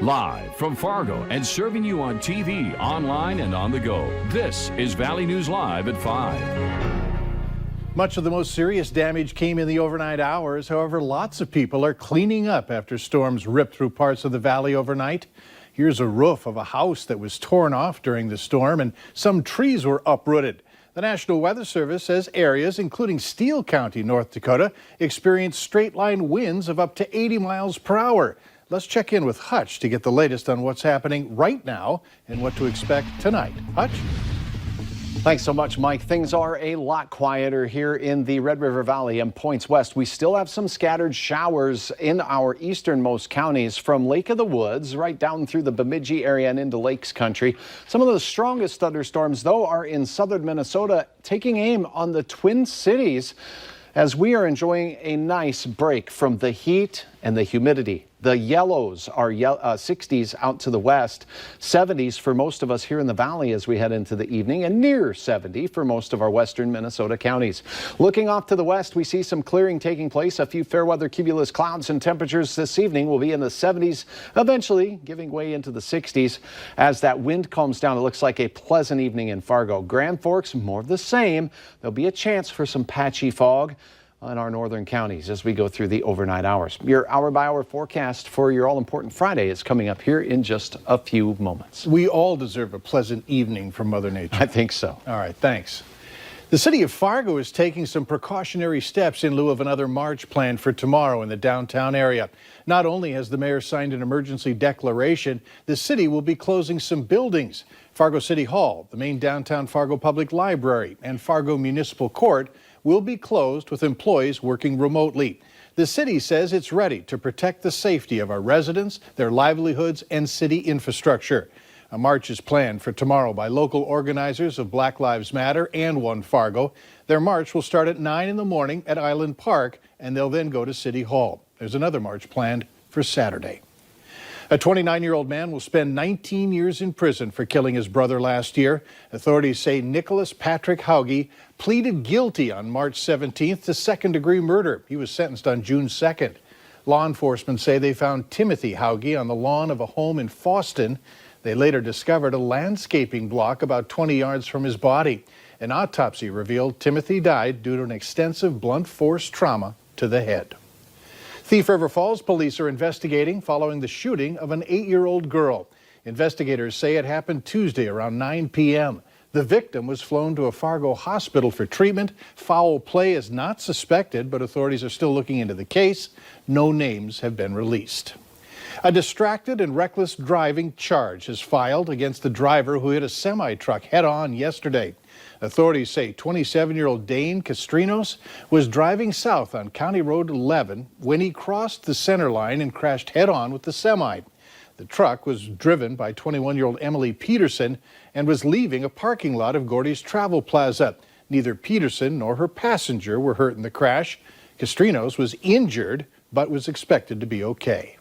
Live from Fargo and serving you on TV, online, and on the go. This is Valley News Live at 5. Much of the most serious damage came in the overnight hours. However, lots of people are cleaning up after storms ripped through parts of the valley overnight. Here's a roof of a house that was torn off during the storm, and some trees were uprooted. The National Weather Service says areas, including Steele County, North Dakota, experienced straight-line winds of up to 80 miles per hour. Let's check in with Hutch to get the latest on what's happening right now and what to expect tonight. Hutch? Thanks so much, Mike. Things are a lot quieter here in the Red River Valley and points west. We still have some scattered showers in our easternmost counties from Lake of the Woods right down through the Bemidji area and into Lakes Country. Some of the strongest thunderstorms, though, are in southern Minnesota, taking aim on the Twin Cities as we are enjoying a nice break from the heat and the humidity. The yellows are 60s out to the west, 70s for most of us here in the valley as we head into the evening, and near 70 for most of our western Minnesota counties. Looking off to the west, we see some clearing taking place. A few fair weather cumulus clouds, and temperatures this evening will be in the 70s, eventually giving way into the 60s. As that wind calms down, it looks like a pleasant evening in Fargo. Grand Forks, more of the same. There'll be a chance for some patchy fog in our northern counties as we go through the overnight hours. Your hour-by-hour forecast for your all-important Friday is coming up here in just a few moments. We all deserve a pleasant evening from Mother Nature. I think so. All right, thanks. The city of Fargo is taking some precautionary steps in lieu of another march planned for tomorrow in the downtown area. Not only has the mayor signed an emergency declaration, the city will be closing some buildings. Fargo City Hall, the main downtown Fargo Public Library, and Fargo Municipal Court will be closed with employees working remotely. The city says it's ready to protect the safety of our residents, their livelihoods, and city infrastructure. A march is planned for tomorrow by local organizers of Black Lives Matter and One Fargo. Their march will start at 9 in the morning at Island Park, and they'll then go to City Hall. There's another march planned for Saturday. A 29-year-old man will spend 19 years in prison for killing his brother last year. Authorities say Nicholas Patrick Hauge pleaded guilty on March 17th to second-degree murder. He was sentenced on June 2nd. Law enforcement say they found Timothy Hauge on the lawn of a home in Fawston. They later discovered a landscaping block about 20 yards from his body. An autopsy revealed Timothy died due to an extensive blunt force trauma to the head. Thief River Falls police are investigating following the shooting of an 8-year-old girl. Investigators say it happened Tuesday around 9 p.m. The victim was flown to a Fargo hospital for treatment. Foul play is not suspected, but authorities are still looking into the case. No names have been released. A distracted and reckless driving charge is filed against the driver who hit a semi-truck head-on yesterday. Authorities say 27-year-old Dane Castrinos was driving south on County Road 11 when he crossed the center line and crashed head-on with the semi. The truck was driven by 21-year-old Emily Peterson and was leaving a parking lot of Gordy's Travel Plaza. Neither Peterson nor her passenger were hurt in the crash. Castrinos was injured but was expected to be okay.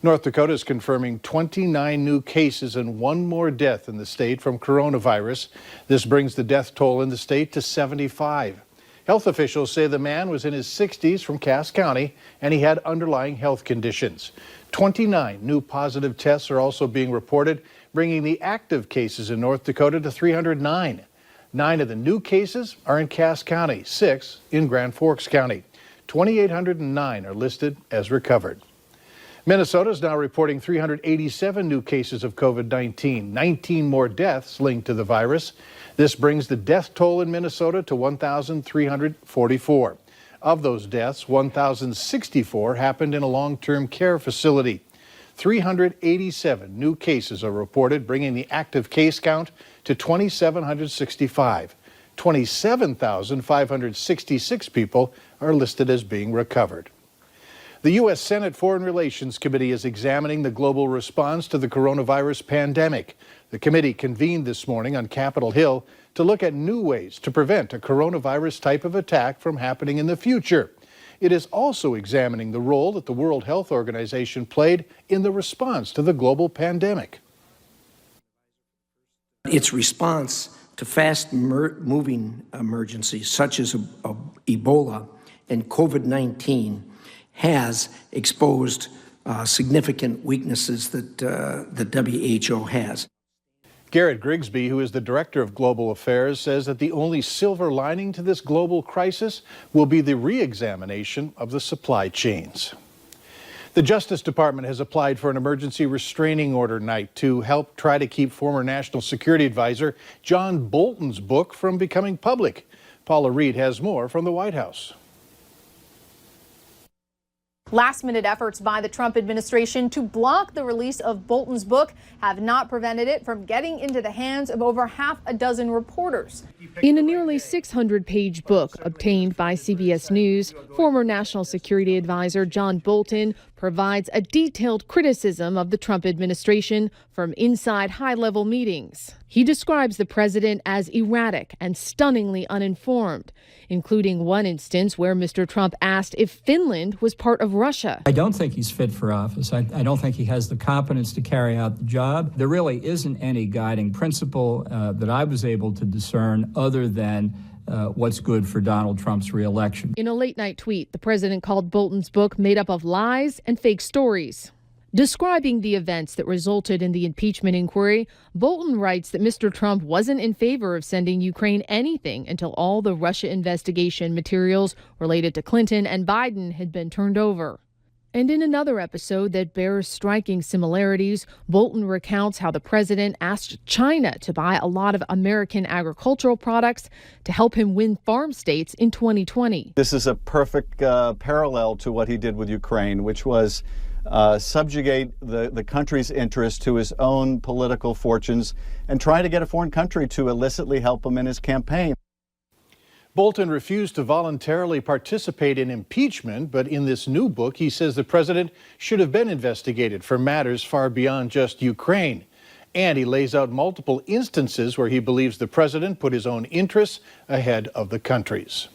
North Dakota is confirming 29 new cases and one more death in the state from coronavirus. This brings the death toll in the state to 75. Health officials say the man was in his 60s from Cass County and he had underlying health conditions. 29 new positive tests are also being reported, bringing the active cases in North Dakota to 309. 9 of the new cases are in Cass County, 6 in Grand Forks County. 2,809 are listed as recovered. Minnesota is now reporting 387 new cases of COVID-19, 19 more deaths linked to the virus. This brings the death toll in Minnesota to 1,344. Of those deaths, 1,064 happened in a long-term care facility. 387 new cases are reported, bringing the active case count to 2,765. 27,566 people are listed as being recovered. The U.S. Senate Foreign Relations Committee is examining the global response to the coronavirus pandemic. The committee convened this morning on Capitol Hill to look at new ways to prevent a coronavirus type of attack from happening in the future. It is also examining the role that the World Health Organization played in the response to the global pandemic. Its response to fast-moving emergencies such as Ebola and COVID-19 has exposed significant weaknesses that the WHO has. Garrett Grigsby, who is the director of global affairs, says that the only silver lining to this global crisis will be the re-examination of the supply chains. The Justice Department has applied for an emergency restraining order tonight to help try to keep former National Security Advisor John Bolton's book from becoming public. Paula Reed has more from the White House. Last-minute efforts by the Trump administration to block the release of Bolton's book have not prevented it from getting into the hands of over half a dozen reporters. In a nearly 600-page book obtained by CBS News, former National Security Advisor John Bolton provides a detailed criticism of the Trump administration from inside high-level meetings. He describes the president as erratic and stunningly uninformed, including one instance where Mr. Trump asked if Finland was part of Russia. I don't think he's fit for office. I don't think he has the competence to carry out the job. There really isn't any guiding principle that I was able to discern other than what's good for Donald Trump's reelection. In a late-night tweet, the president called Bolton's book made up of lies and fake stories. Describing the events that resulted in the impeachment inquiry, Bolton writes that Mr. Trump wasn't in favor of sending Ukraine anything until all the Russia investigation materials related to Clinton and Biden had been turned over. And in another episode that bears striking similarities, Bolton recounts how the president asked China to buy a lot of American agricultural products to help him win farm states in 2020. This is a perfect parallel to what he did with Ukraine, which was subjugate the country's interest to his own political fortunes and try to get a foreign country to illicitly help him in his campaign. Bolton refused to voluntarily participate in impeachment, but in this new book, he says the president should have been investigated for matters far beyond just Ukraine. And he lays out multiple instances where he believes the president put his own interests ahead of the country's.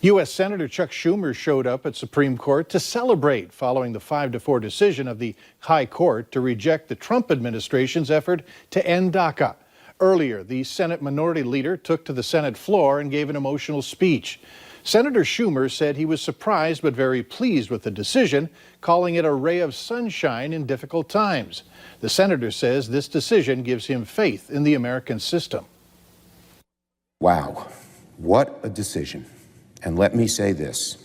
U.S. Senator Chuck Schumer showed up at Supreme Court to celebrate following the 5-4 decision of the High Court to reject the Trump administration's effort to end DACA. Earlier, the Senate Minority Leader took to the Senate floor and gave an emotional speech. Senator Schumer said he was surprised but very pleased with the decision, calling it a ray of sunshine in difficult times. The senator says this decision gives him faith in the American system. Wow, what a decision. And let me say this,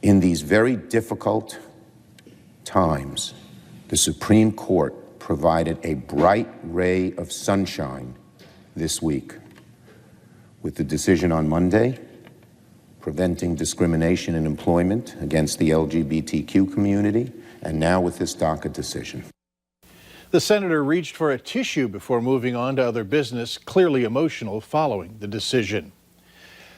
in these very difficult times, the Supreme Court provided a bright ray of sunshine this week with the decision on Monday, preventing discrimination in employment against the LGBTQ community, and now with this DACA decision. The senator reached for a tissue before moving on to other business, clearly emotional following the decision.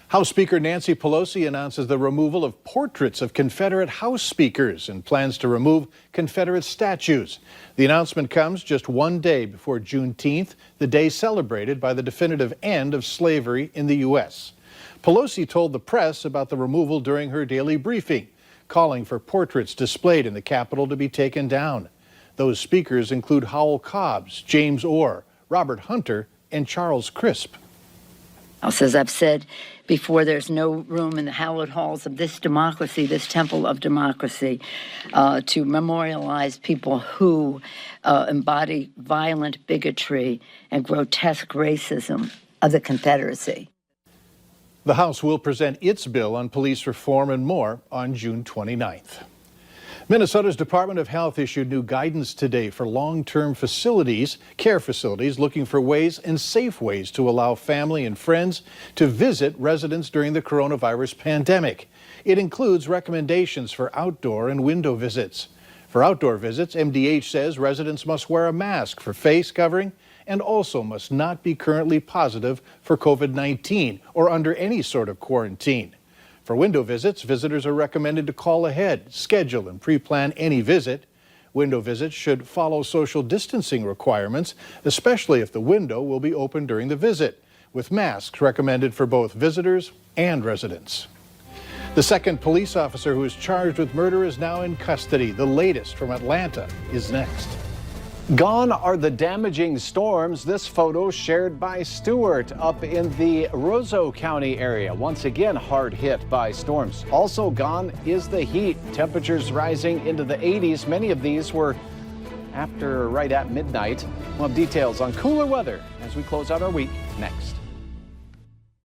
House Speaker Nancy Pelosi announces the removal of portraits of Confederate House speakers and plans to remove Confederate statues. The announcement comes just one day before Juneteenth, the day celebrated by the definitive end of slavery in the U.S. Pelosi told the press about the removal during her daily briefing, calling for portraits displayed in the Capitol to be taken down. Those speakers include Howell Cobbs, James Orr, Robert Hunter, and Charles Crisp. As I've said before, there's no room in the hallowed halls of this democracy, this temple of democracy, to memorialize people who embody violent bigotry and grotesque racism of the Confederacy. The House will present its bill on police reform and more on June 29th. Minnesota's Department of Health issued new guidance today for long-term facilities, care facilities, looking for ways and safe ways to allow family and friends to visit residents during the coronavirus pandemic. It includes recommendations for outdoor and window visits. For outdoor visits, MDH says residents must wear a mask for face covering and also must not be currently positive for COVID-19 or under any sort of quarantine. For window visits, visitors are recommended to call ahead, schedule, and pre-plan any visit. Window visits should follow social distancing requirements, especially if the window will be open during the visit, with masks recommended for both visitors and residents. The second police officer who is charged with murder is now in custody. The latest from Atlanta is next. Gone are the damaging storms. This photo shared by Stuart up in the Roseau County area. Once again, hard hit by storms. Also gone is the heat. Temperatures rising into the 80s. Many of these were right at midnight. We'll have details on cooler weather as we close out our week next.